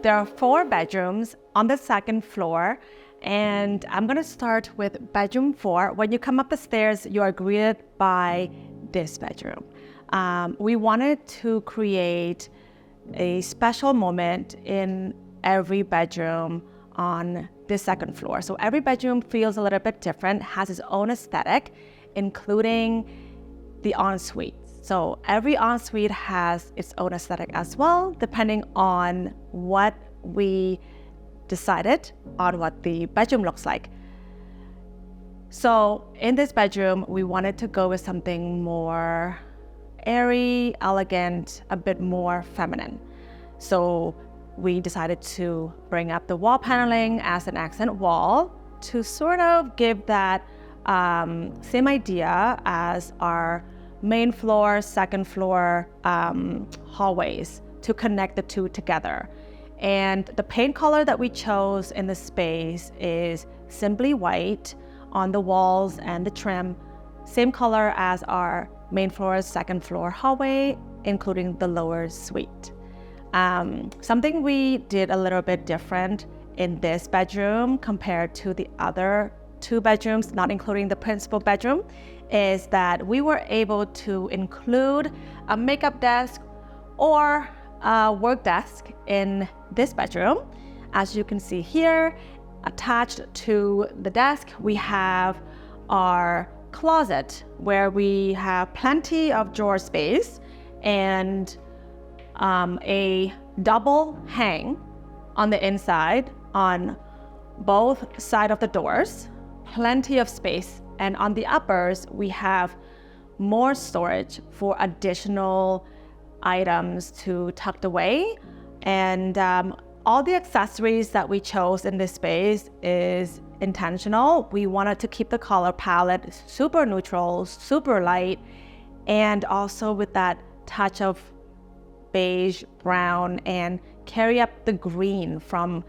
there are 4 bedrooms on the second floor, and I'm gonna start with bedroom 4. When you come up the stairs, you are greeted by this bedroom. We wanted to create a special moment in every bedroom on the second floor. So every bedroom feels a little bit different, has its own aesthetic, including the ensuite. So every ensuite has its own aesthetic as well, depending on what we decided on what the bedroom looks like. So in this bedroom, we wanted to go with something more airy, elegant, a bit more feminine. So we decided to bring up the wall paneling as an accent wall to sort of give that same idea as our main floor, second floor hallways to connect the two together. And the paint color that we chose in the space is simply white on the walls and the trim, same color as our main floor, second floor hallway, including the lower suite. Something we did a little bit different in this bedroom compared to the other 2 bedrooms, not including the principal bedroom, is that we were able to include a makeup desk or a work desk in this bedroom. As you can see here, attached to the desk, we have our closet where we have plenty of drawer space and a double hang on the inside on both sides of the doors, plenty of space. And on the uppers, we have more storage for additional items to tucked away. And all the accessories that we chose in this space is intentional. We wanted to keep the color palette super neutral, super light, and also with that touch of beige, brown, and carry up the green from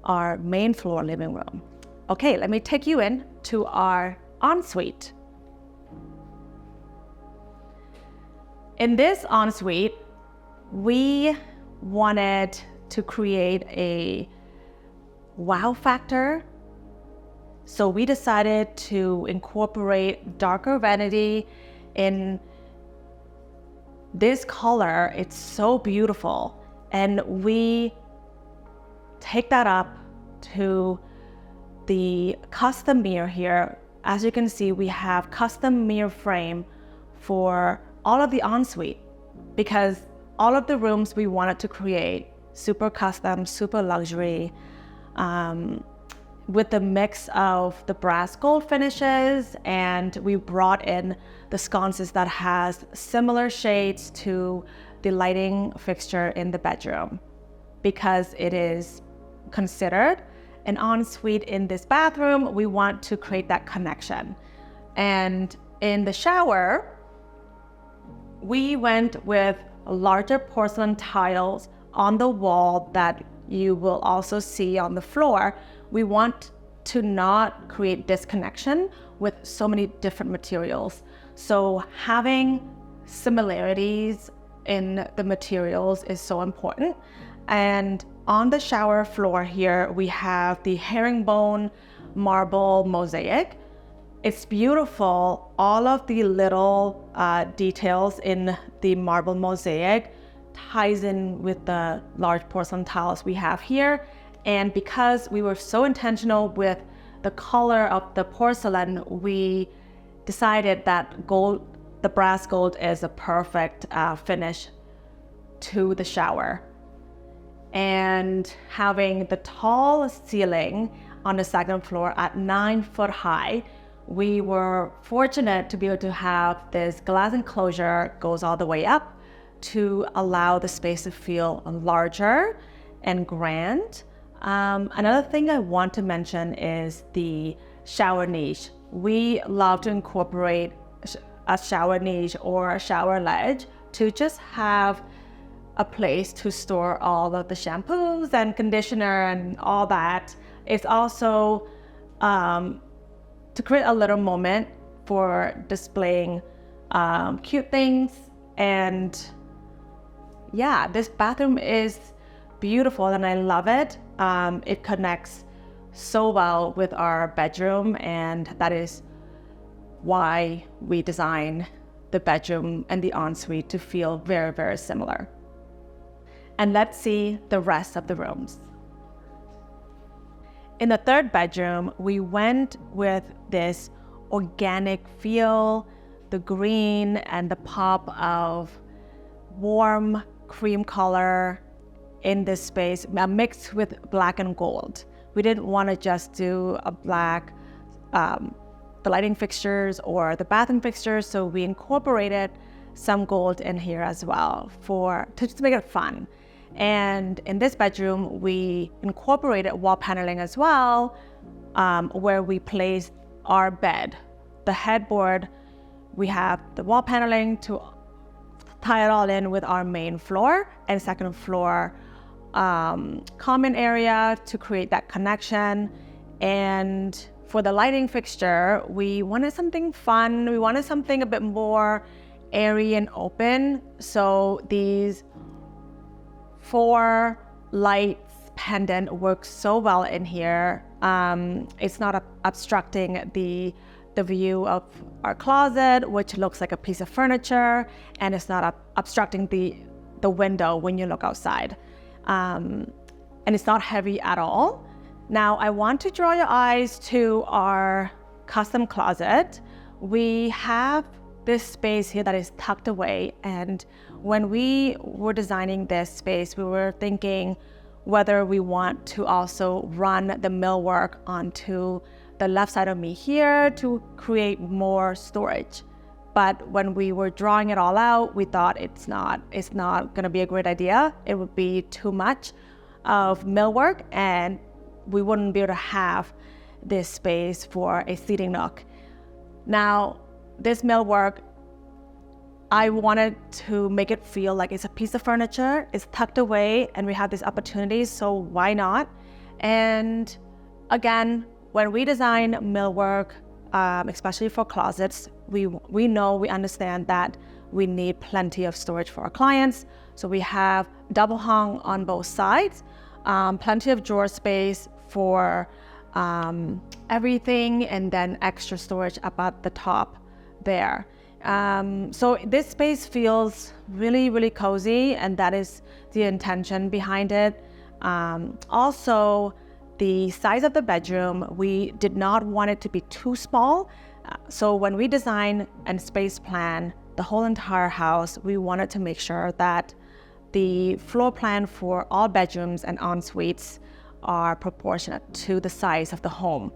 our main floor living room. Okay, let me take you in to our ensuite. In this ensuite, we wanted to create a wow factor. So we decided to incorporate darker vanity in this color. It's so beautiful. And we take that up to the custom mirror here. As you can see, we have custom mirror frame for all of the ensuite because all of the rooms we wanted to create super custom, super luxury, with the mix of the brass gold finishes, and we brought in the sconces that has similar shades to the lighting fixture in the bedroom because it is considered an ensuite in this bathroom. We want to create that connection. And in the shower, we went with larger porcelain tiles on the wall that you will also see on the floor. We want to not create disconnection with so many different materials. So having similarities in the materials is so important. And on the shower floor here, we have the herringbone marble mosaic. It's beautiful. All of the little details in the marble mosaic ties in with the large porcelain tiles we have here. And because we were so intentional with the color of the porcelain, we decided that gold, the brass gold, is a perfect finish to the shower. And having the tall ceiling on the second floor at 9 foot high, we were fortunate to be able to have this glass enclosure goes all the way up to allow the space to feel larger and grand. Another thing I want to mention is the shower niche. We love to incorporate a shower niche or a shower ledge to just have a place to store all of the shampoos and conditioner and all that. It's also to create a little moment for displaying cute things. And yeah, this bathroom is beautiful and I love it. It connects so well with our bedroom, and that is why we design the bedroom and the ensuite to feel very, very similar. And let's see the rest of the rooms. In the third bedroom, we went with this organic feel, the green and the pop of warm cream color in this space, mixed with black and gold. We didn't want to just do a black, the lighting fixtures or the bathroom fixtures, so we incorporated some gold in here as well to just make it fun. And in this bedroom, we incorporated wall paneling as well, where we placed our bed. The headboard, we have the wall paneling to tie it all in with our main floor and second floor common area to create that connection. And for the lighting fixture, we wanted something fun. We wanted something a bit more airy and open. So these 4 lights pendant works so well in here. It's not obstructing the view of our closet, which looks like a piece of furniture, and it's not obstructing the window when you look outside. And it's not heavy at all. Now I want to draw your eyes to our custom closet. We have this space here that is tucked away, and when we were designing this space, we were thinking whether we want to also run the millwork onto the left side of me here to create more storage. But when we were drawing it all out, we thought it's not gonna be a great idea. It would be too much of millwork, and we wouldn't be able to have this space for a seating nook. Now, this millwork, I wanted to make it feel like it's a piece of furniture, it's tucked away, and we have these opportunities, so why not? And again, when we design millwork, especially for closets, we understand that we need plenty of storage for our clients. So we have double hung on both sides, plenty of drawer space for everything, and then extra storage up at the top there. So this space feels really, really cozy, and that is the intention behind it. Also, the size of the bedroom, we did not want it to be too small. So when we design and space plan the whole entire house, we wanted to make sure that the floor plan for all bedrooms and en-suites are proportionate to the size of the home.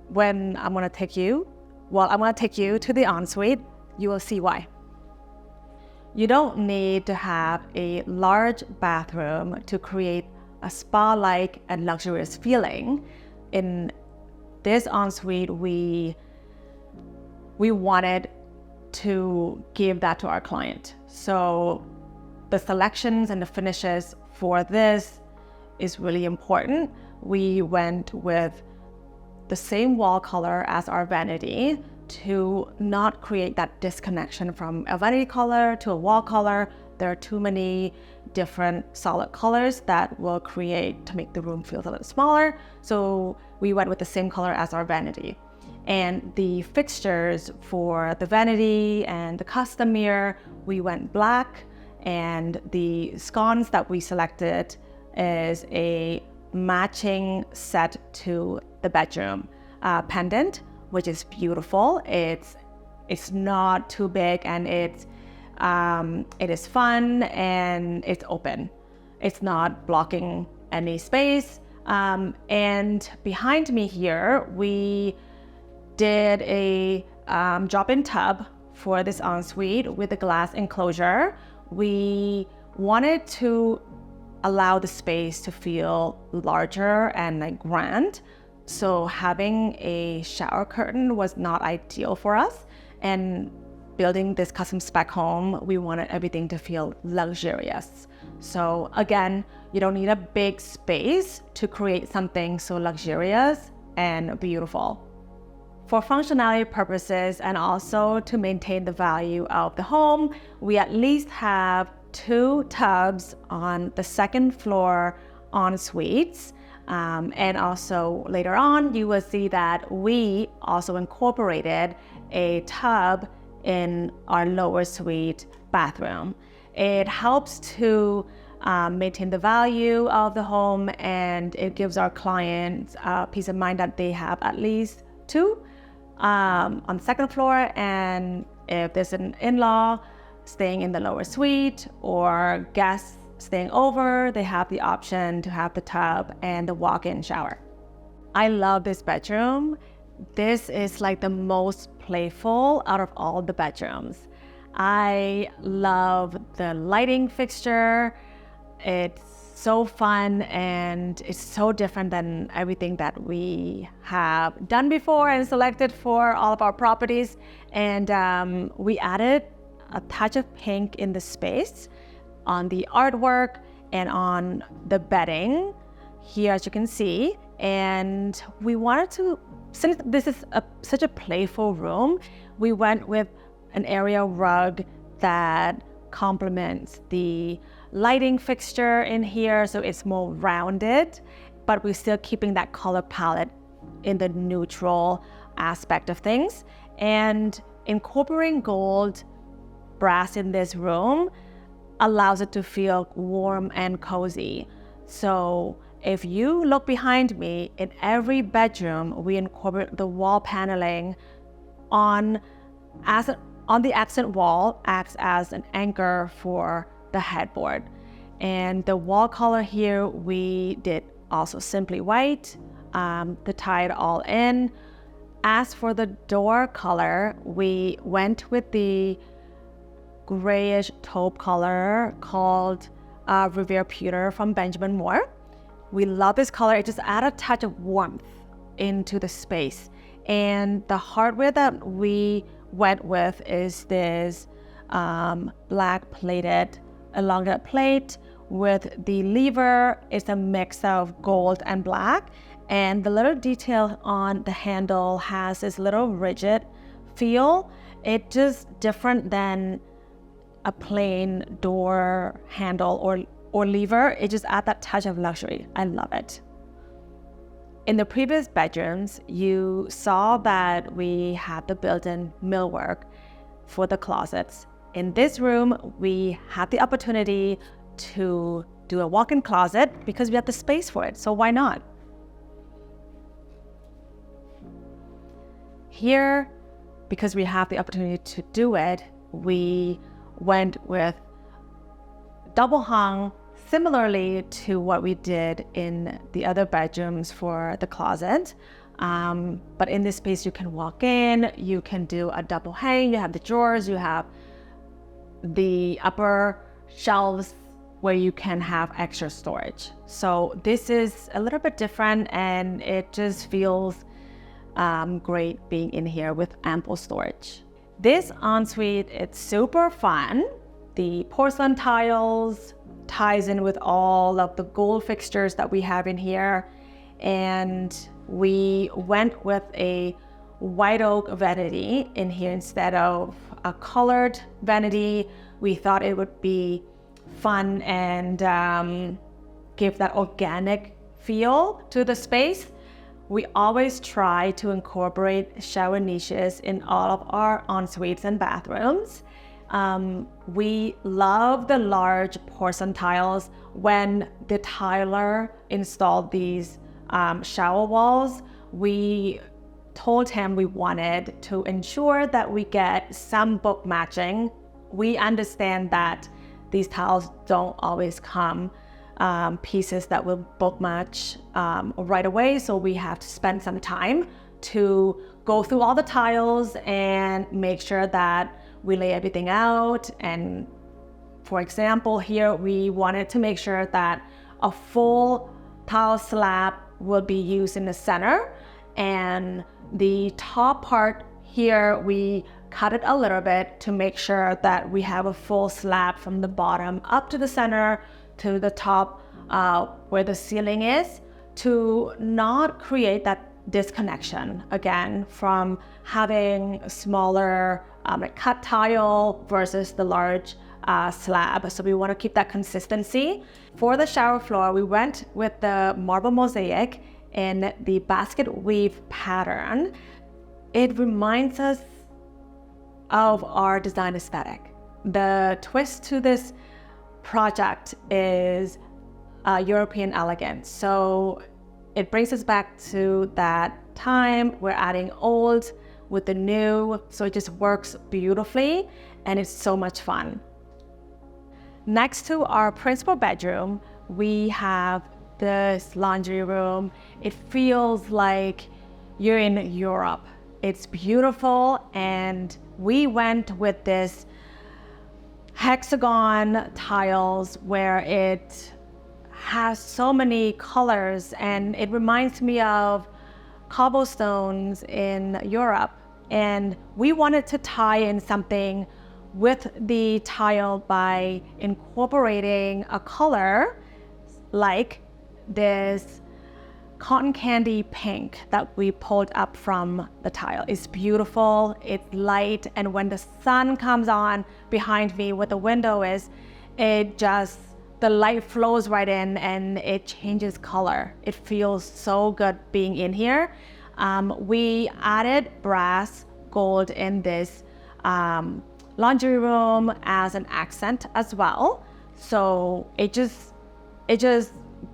When I'm gonna take you to the ensuite, you will see why. You don't need to have a large bathroom to create a spa-like and luxurious feeling. In this ensuite, we wanted to give that to our client. So the selections and the finishes for this is really important. We went with the same wall color as our vanity to not create that disconnection from a vanity color to a wall color. There are too many different solid colors that will create to make the room feel a little smaller. So we went with the same color as our vanity. And the fixtures for the vanity and the custom mirror, we went black, and the sconce that we selected is a matching set to the bedroom pendant, which is beautiful. It's not too big, and it is fun, and it's open. It's not blocking any space. And behind me here, we did a drop-in tub for this ensuite with a glass enclosure. We wanted to allow the space to feel larger and like grand. So having a shower curtain was not ideal for us. And building this custom spec home, we wanted everything to feel luxurious. So again, you don't need a big space to create something so luxurious and beautiful. For functionality purposes and also to maintain the value of the home, we at least have 2 tubs on the second floor en suites. And also later on, you will see that we also incorporated a tub in our lower suite bathroom. It helps to maintain the value of the home, and it gives our clients peace of mind that they have at least 2 on the second floor. And if there's an in-law staying in the lower suite or guests staying over, they have the option to have the tub and the walk-in shower. I love this bedroom. This is like the most playful out of all the bedrooms. I love the lighting fixture. It's so fun and it's so different than everything that we have done before and selected for all of our properties. And we added a touch of pink in the space on the artwork and on the bedding here, as you can see. And we wanted to, since this is such a playful room, we went with an area rug that complements the lighting fixture in here, so it's more rounded, but we're still keeping that color palette in the neutral aspect of things. And incorporating gold brass in this room allows it to feel warm and cozy. So if you look behind me, in every bedroom, we incorporate the wall paneling on the accent wall, acts as an anchor for the headboard. And the wall color here, we did also simply white, to tie it all in. As for the door color, we went with the grayish taupe color called Revere Pewter from Benjamin Moore. We love this color. It just adds a touch of warmth into the space. And the hardware that we went with is this black plated elongated plate with the lever. It's a mix of gold and black. And the little detail on the handle has this little rigid feel. It's just different than a plain door handle or lever. It just adds that touch of luxury. I love it. In the previous bedrooms, you saw that we had the built-in millwork for the closets. In this room, we had the opportunity to do a walk-in closet because we had the space for it, so why not? Here, because we have the opportunity to do it, we went with double hung, similarly to what we did in the other bedrooms for the closet. But in this space, you can walk in, you can do a double hang, you have the drawers, you have the upper shelves where you can have extra storage. So this is a little bit different, and it just feels great being in here with ample storage. This ensuite, it's super fun. The porcelain tiles ties in with all of the gold fixtures that we have in here. And we went with a white oak vanity in here instead of a colored vanity. We thought it would be fun and give that organic feel to the space. We always try to incorporate shower niches in all of our en-suites and bathrooms. We love the large porcelain tiles. When the tiler installed these shower walls, we told him we wanted to ensure that we get some book matching. We understand that these tiles don't always come pieces that will book match right away, so we have to spend some time to go through all the tiles and make sure that we lay everything out. And for example, here we wanted to make sure that a full tile slab will be used in the center, and the top part here we cut it a little bit to make sure that we have a full slab from the bottom up to the center to the top where the ceiling is, to not create that disconnection again from having a smaller cut tile versus the large slab. So we want to keep that consistency. For the shower floor, we went with the marble mosaic in the basket weave pattern. It reminds us of our design aesthetic. The twist to this project is European elegance. So it brings us back to that time. We're adding old with the new, so it just works beautifully and it's so much fun. Next to our principal bedroom, we have this laundry room. It feels like you're in Europe. It's beautiful, and we went with this hexagon tiles where it has so many colors, and it reminds me of cobblestones in Europe. And we wanted to tie in something with the tile by incorporating a color like this cotton candy pink that we pulled up from the tile. It's beautiful, it's light, and when the sun comes on behind me where the window is, the light flows right in and it changes color. It feels so good being in here. We added brass gold in this laundry room as an accent as well. So it just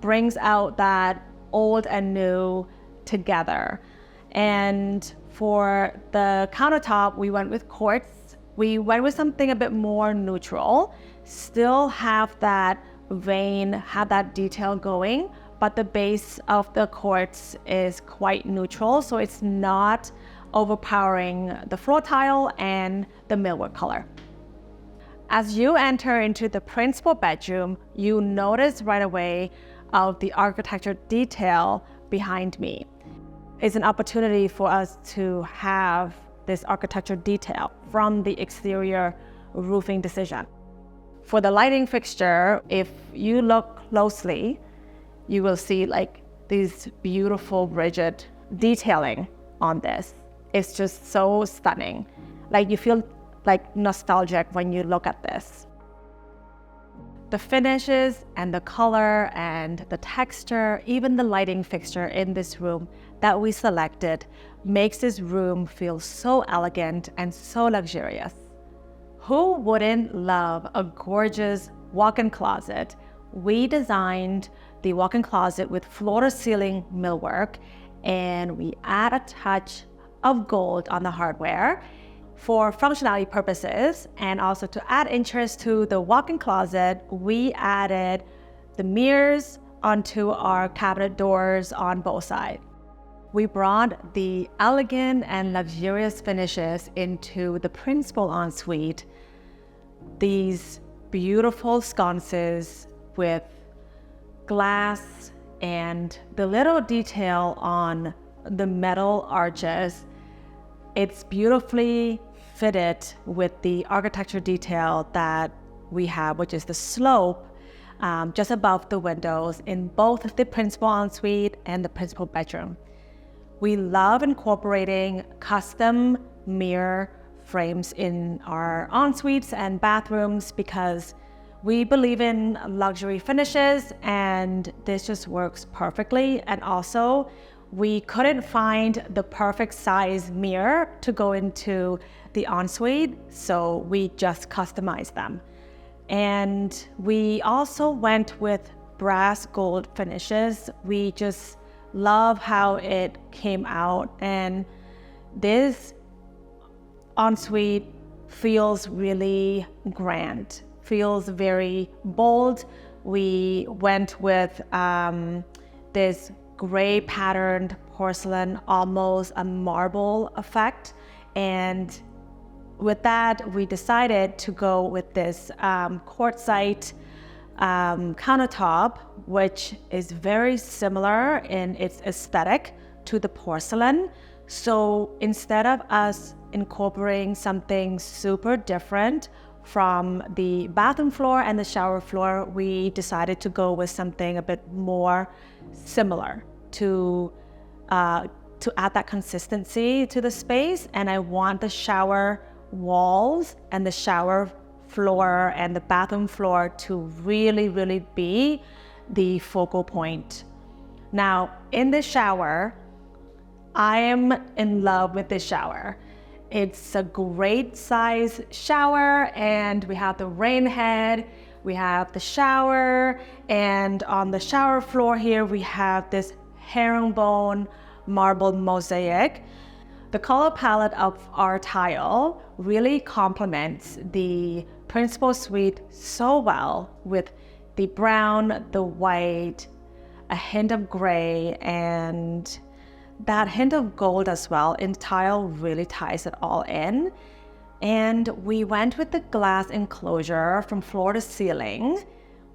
brings out that old and new together. And for the countertop, we went with quartz. We went with something a bit more neutral, still have that vein, have that detail going, but the base of the quartz is quite neutral, so it's not overpowering the floor tile and the millwork color. As you enter into the principal bedroom, you notice right away of the architecture detail behind me. It's an opportunity for us to have this architecture detail from the exterior roofing decision. For the lighting fixture, if you look closely, you will see like these beautiful rigid detailing on this. It's just so stunning. Like you feel like nostalgic when you look at this. The finishes and the color and the texture, even the lighting fixture in this room that we selected makes this room feel so elegant and so luxurious. Who wouldn't love a gorgeous walk-in closet? We designed the walk-in closet with floor-to-ceiling millwork, and we add a touch of gold on the hardware for functionality purposes, and also to add interest to the walk-in closet, we added the mirrors onto our cabinet doors on both sides. We brought the elegant and luxurious finishes into the principal ensuite. These beautiful sconces with glass and the little detail on the metal arches. It's beautifully fitted with the architecture detail that we have, which is the slope just above the windows in both the principal ensuite and the principal bedroom. We love incorporating custom mirror frames in our ensuites and bathrooms because we believe in luxury finishes, and this just works perfectly. And also, we couldn't find the perfect size mirror to go into the ensuite, so we just customized them. And we also went with brass gold finishes. We just love how it came out, and this ensuite feels really grand, feels very bold. We went with this gray patterned porcelain, almost a marble effect. And with that, we decided to go with this quartzite countertop, which is very similar in its aesthetic to the porcelain. So instead of us incorporating something super different from the bathroom floor and the shower floor, we decided to go with something a bit more similar to add that consistency to the space. And I want the shower walls and the shower floor and the bathroom floor to really be the focal point. Now, in the shower, I am in love with this shower. It's a great size shower, and we have the rain head, we have the shower, and on the shower floor here, we have this herringbone marble mosaic. The color palette of our tile really complements the principal suite so well, with the brown, the white, a hint of gray, and that hint of gold as well in tile really ties it all in. And we went with the glass enclosure from floor to ceiling.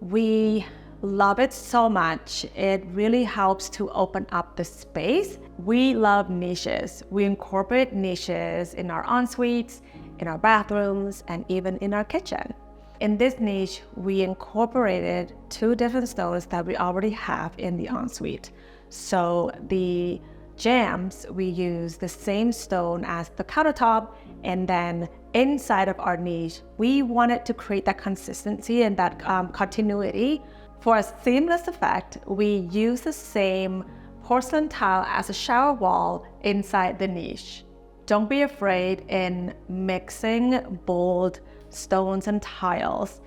We love it so much. It really helps to open up the space. We love niches. We incorporate niches in our en-suites, in our bathrooms, and even in our kitchen. In this niche, we incorporated 2 different stones that we already have in the ensuite. So the jambs, we use the same stone as the countertop, and then inside of our niche, we wanted to create that consistency and that continuity. For a seamless effect, we use the same porcelain tile as a shower wall inside the niche. Don't be afraid in mixing bold stones and tiles.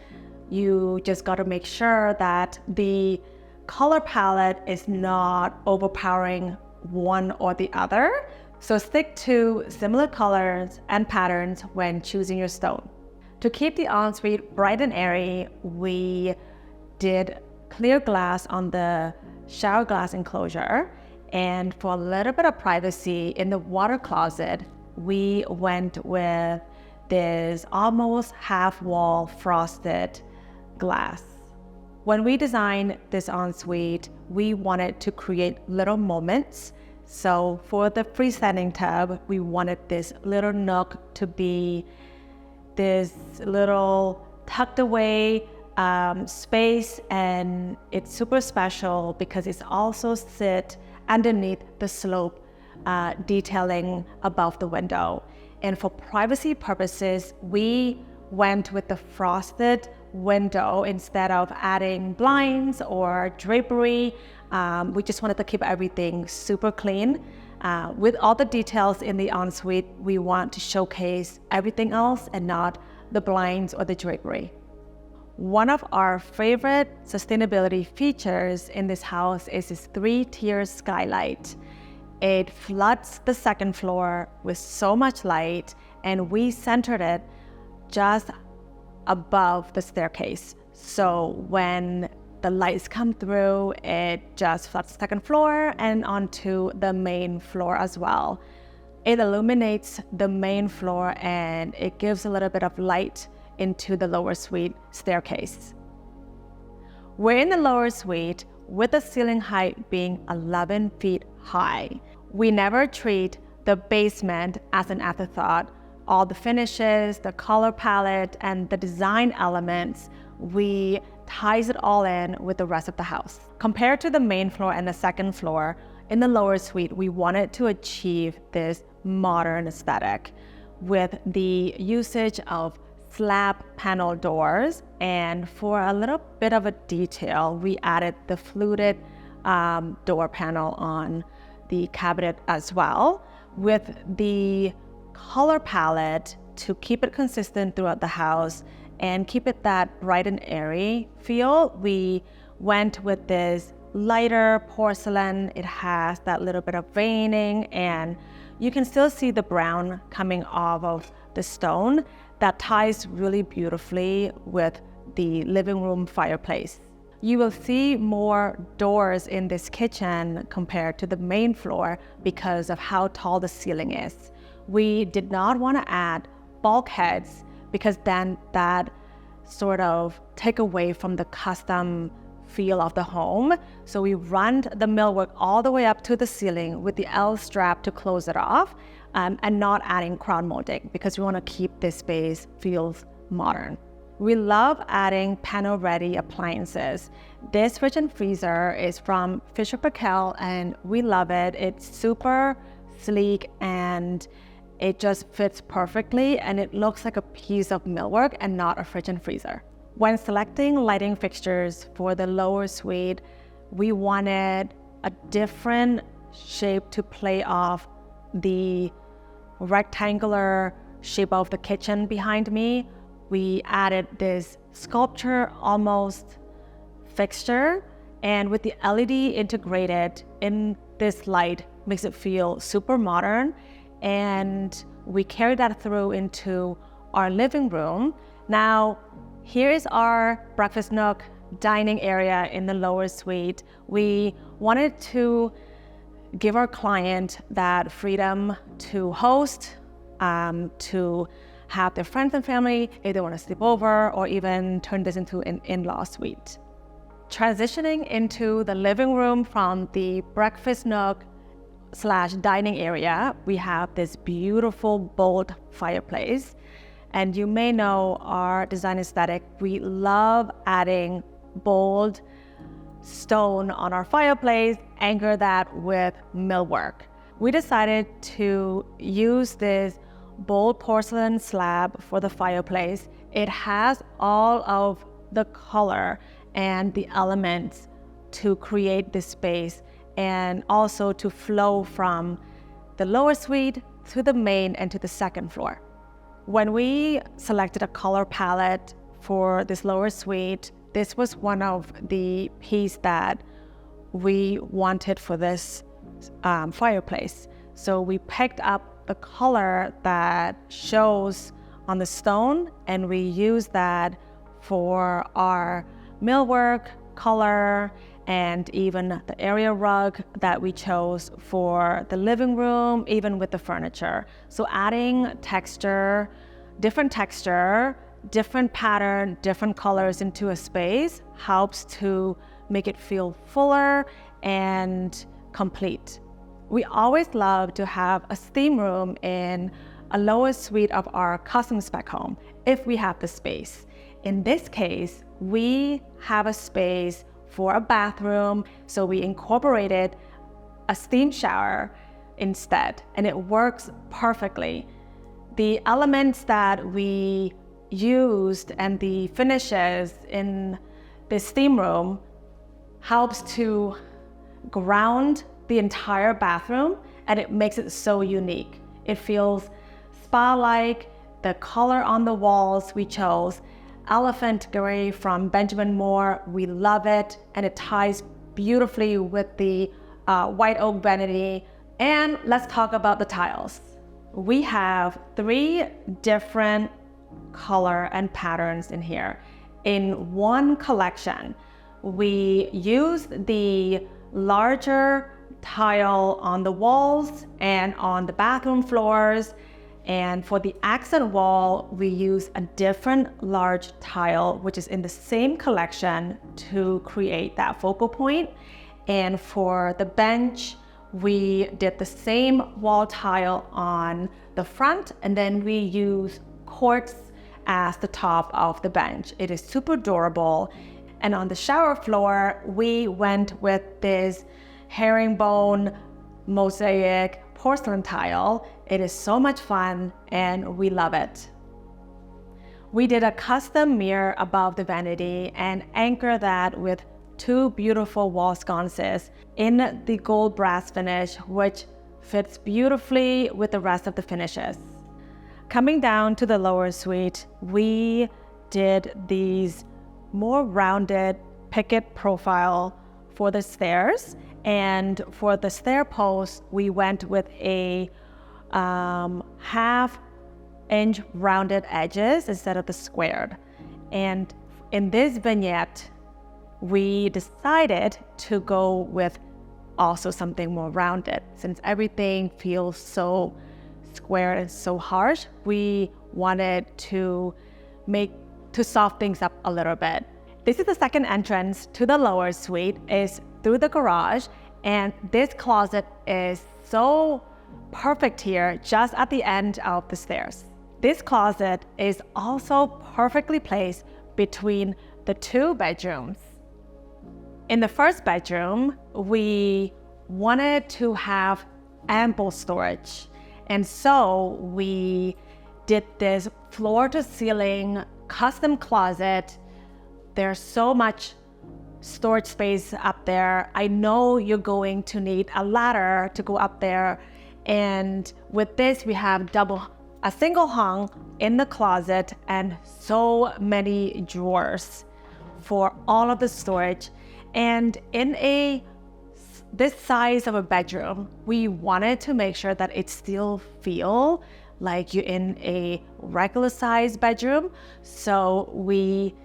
You just got to make sure that the color palette is not overpowering one or the other. So stick to similar colors and patterns when choosing your stone. To keep the ensuite bright and airy, we did clear glass on the shower glass enclosure. And for a little bit of privacy in the water closet, we went with this almost half wall frosted glass. When we designed this ensuite, we wanted to create little moments. So for the freestanding tub, we wanted this little nook to be this little tucked away space, and it's super special because it's also sit underneath the slope detailing above the window. And for privacy purposes, we went with the frosted window instead of adding blinds or drapery. We just wanted to keep everything super clean. With all the details in the ensuite, we want to showcase everything else and not the blinds or the drapery. One of our favorite sustainability features in this house is this 3-tier skylight. It floods the second floor with so much light, and we centered it just above the staircase. So when the lights come through, it just floods the second floor and onto the main floor as well. It illuminates the main floor and it gives a little bit of light into the lower suite staircase. We're in the lower suite with the ceiling height being 11 feet high. We never treat the basement as an afterthought. All the finishes, the color palette, and the design elements, we ties it all in with the rest of the house. Compared to the main floor and the second floor, in the lower suite, we wanted to achieve this modern aesthetic with the usage of slab panel doors, and for a little bit of a detail, we added the fluted door panel on the cabinet as well. With the color palette, to keep it consistent throughout the house and keep it that bright and airy feel, we went with this lighter porcelain. It has that little bit of veining, and you can still see the brown coming off of the stone. That ties really beautifully with the living room fireplace. You will see more doors in this kitchen compared to the main floor because of how tall the ceiling is. We did not want to add bulkheads because then that sort of take away from the custom feel of the home. So we run the millwork all the way up to the ceiling with the L strap to close it off, and not adding crown molding because we want to keep this space feels modern. We love adding panel-ready appliances. This fridge and freezer is from Fisher & Paykel, and we love it. It's super sleek and it just fits perfectly and it looks like a piece of millwork and not a fridge and freezer. When selecting lighting fixtures for the lower suite, we wanted a different shape to play off the rectangular shape of the kitchen behind me. We added this sculpture almost fixture, and with the LED integrated in this light makes it feel super modern, and we carried that through into our living room. Now, here is our breakfast nook dining area in the lower suite. We wanted to give our client that freedom to host, to have their friends and family if they want to sleep over, or even turn this into an in-law suite. Transitioning into the living room from the breakfast nook / dining area, we have this beautiful bold fireplace. And you may know our design aesthetic. We love adding bold stone on our fireplace, anchor that with millwork. We decided to use this bold porcelain slab for the fireplace. It has all of the color and the elements to create this space, and also to flow from the lower suite to the main and to the second floor. When we selected a color palette for this lower suite, this was one of the pieces that we wanted for this fireplace. So we picked up the color that shows on the stone, and we used that for our millwork color, and even the area rug that we chose for the living room, even with the furniture. So adding texture, different pattern, different colors into a space helps to make it feel fuller and complete. We always love to have a steam room in a lower suite of our custom spec home if we have the space. In this case, we have a space for a bathroom, so we incorporated a steam shower instead, and it works perfectly. The elements that we used and the finishes in the steam room helps to ground the entire bathroom, and it makes it so unique. It feels spa-like. The color on the walls we chose elephant gray from Benjamin Moore. We love it, and it ties beautifully with the white oak vanity. And let's talk about the tiles. We have 3 different color and patterns in here. In one collection, we used the larger tile on the walls and on the bathroom floors. And for the accent wall, we use a different large tile, which is in the same collection, to create that focal point. And for the bench, we did the same wall tile on the front, and then we use quartz as the top of the bench. It is super durable. And on the shower floor, we went with this herringbone mosaic porcelain tile. It is so much fun, and we love it. We did a custom mirror above the vanity and anchor that with 2 beautiful wall sconces in the gold brass finish, which fits beautifully with the rest of the finishes. Coming down to the lower suite, we did these more rounded picket profile for the stairs, and for the stair posts, we went with a half-inch rounded edges instead of the squared. And in this vignette, we decided to go with also something more rounded. Since everything feels so square and so harsh, we wanted to soften things up a little bit. This is the second entrance to the lower suite, is through the garage, and this closet is so perfect here, just at the end of the stairs. This closet is also perfectly placed between the 2 bedrooms. In the first bedroom, we wanted to have ample storage, And so we did this floor to ceiling custom closet. There's so much storage space up there. I know you're going to need a ladder to go up there. And with this, we have a single hung in the closet and so many drawers for all of the storage. And in this size of a bedroom, we wanted to make sure that it still feel like you're in a regular size bedroom. So we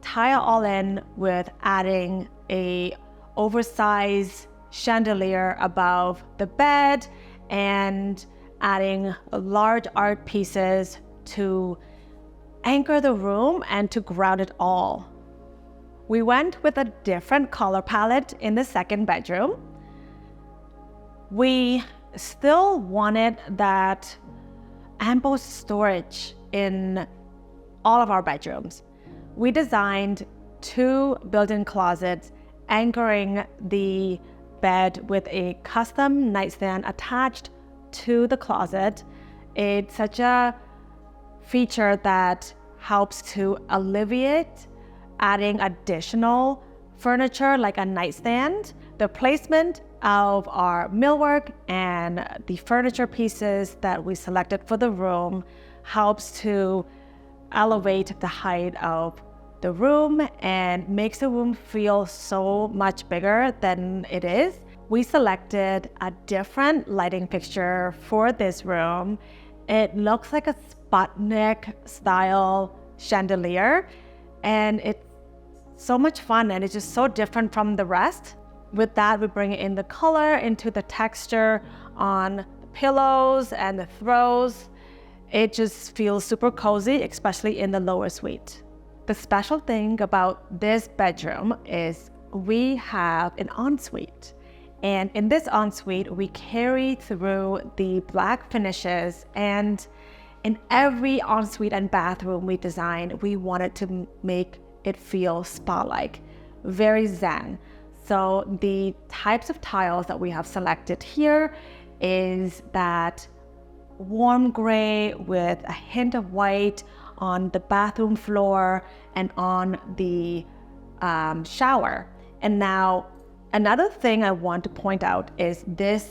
tie it all in with adding a oversized chandelier above the bed and adding large art pieces to anchor the room and to ground it all. We went with a different color palette in the second bedroom. We still wanted that ample storage in all of our bedrooms. We designed 2 built-in closets anchoring the bed with a custom nightstand attached to the closet. It's such a feature that helps to alleviate adding additional furniture like a nightstand. The placement of our millwork and the furniture pieces that we selected for the room helps to elevate the height of the room and makes the room feel so much bigger than it is. We selected a different lighting fixture for this room. It looks like a Sputnik style chandelier, and it's so much fun and it's just so different from the rest. With that, we bring in the color into the texture on the pillows and the throws. It just feels super cozy, especially in the lower suite. The special thing about this bedroom is we have an ensuite. And in this ensuite, we carry through the black finishes, and in every ensuite and bathroom we designed, we wanted to make it feel spa-like, very zen. So the types of tiles that we have selected here is that warm gray with a hint of white on the bathroom floor and on the shower. And now another thing I want to point out is this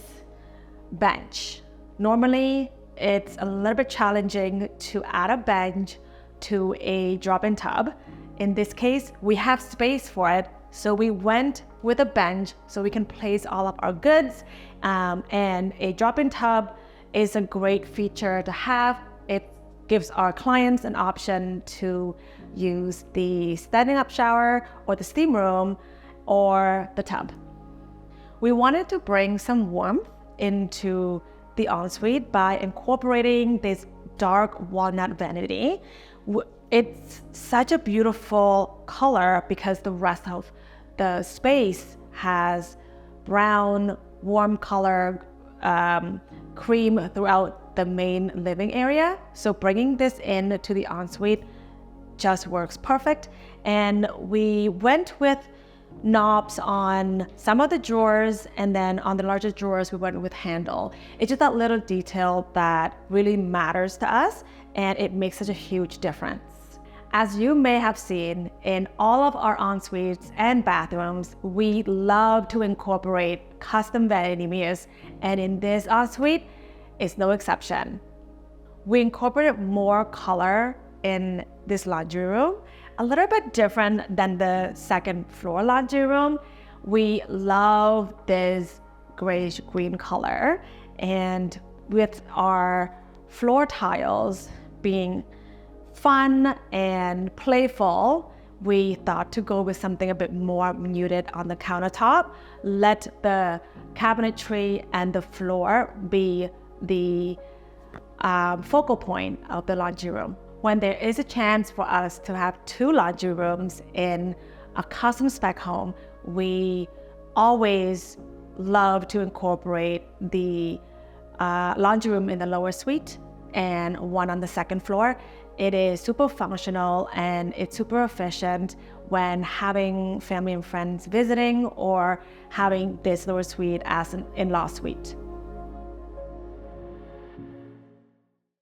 bench. Normally it's a little bit challenging to add a bench to a drop-in tub. In this case, we have space for it, so we went with a bench so we can place all of our goods, and a drop-in tub is a great feature to have. It gives our clients an option to use the standing up shower or the steam room or the tub. We wanted to bring some warmth into the ensuite by incorporating this dark walnut vanity. It's such a beautiful color because the rest of the space has brown, warm color cream throughout the main living area. So bringing this in to the ensuite just works perfect. And we went with knobs on some of the drawers, and then on the larger drawers we went with handle. It's just that little detail that really matters to us, and it makes such a huge difference. As you may have seen in all of our en-suites and bathrooms, we love to incorporate custom vanity mirrors, and in this ensuite, it's no exception. We incorporated more color in this laundry room, a little bit different than the second floor laundry room. We love this grayish green color, and with our floor tiles being fun and playful, we thought to go with something a bit more muted on the countertop. Let the cabinetry and the floor be the focal point of the laundry room. When there is a chance for us to have 2 laundry rooms in a custom spec home, we always love to incorporate the laundry room in the lower suite and one on the second floor. It is super functional and it's super efficient when having family and friends visiting or having this lower suite as an in-law suite.